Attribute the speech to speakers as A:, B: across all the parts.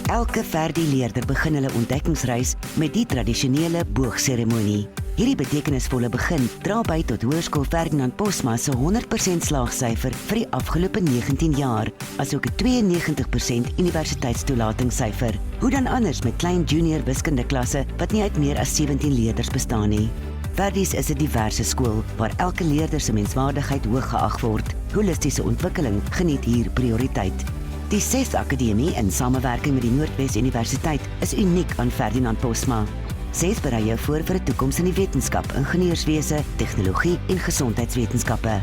A: Elke Verdi-leerder begin hulle ontdekkingsreis met die tradisionele boogseremonie. Hierdie betekenisvolle begin dra by tot Hoërskool Ferdinand Posma se 100% slaagsyfer vir die afgelope 19 jaar, asook 'n 92% universiteitstoelatingssyfer. Hoe dan anders met klein junior wiskundeklasse wat nie uit meer as 17 leerders bestaan nie. Verdi's is 'n diverse skool waar elke leerder se menswaardigheid hoog geag word. Holistiese ontwikkeling geniet hier prioriteit. Die SES Akademie in samewerking met die Noordwes Universiteit is uniek aan Ferdinand Posma. SES berei jou voor vir 'n toekoms in die wetenskap, ingenieurswese, tegnologie en gesondheidswetenskappe.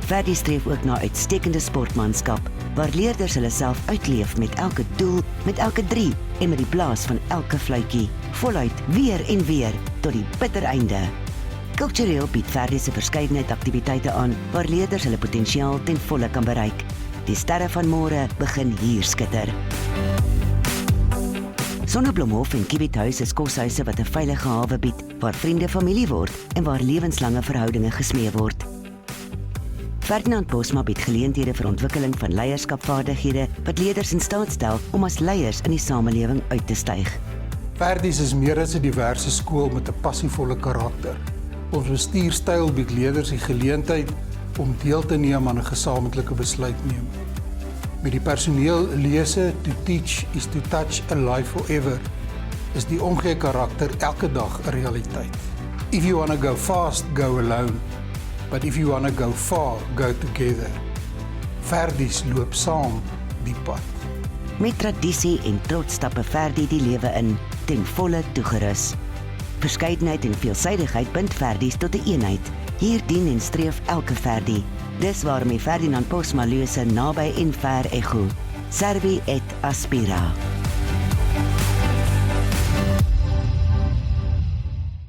A: Verdi streef ook na uitstekende sportmanskap, waar leerders hulle self uitleef met elke doel, met elke drie en met die blaas van elke fluitjie, voluit weer en weer tot die bitter einde. Kultureel bied Verdi se verskeidenheid aktiwiteite aan waar leerders hulle potensiaal ten volle kan bereik. Die sterre van môre begin hier skitter. Sonneblomhof en Kiewithuis is koshuise wat 'n veilige hawe bied, waar vriende familie word en waar lewenslange verhoudinge gesmee word. Ferdinand Posma bied geleenthede vir ontwikkeling van leierskapvaardighede wat leerders in staat stel om as leiers in die samelewing uit te styg.
B: Verdi's is meer as 'n diverse skool met 'n passievolle karakter. Ons bestuurstyl bied leerders die geleentheid om deel te neem aan 'n gesamentlike besluitneming. Met die personeel lese to teach is to touch a life forever is die omgee karakter elke dag 'n realiteit. If you want to go fast, go alone. But if you want to go far, go together. Verdi's loop saam die pad.
A: Met tradisie en trots stappe Verdi die lewe in, ten volle toegerus. Verskeidenheid en veelsidigheid bind Verdi's tot 'n eenheid. Hier dien en streef elke Verdi. Dis waarmee Ferdinand Posma lose naby en ver ego. Servi et aspira.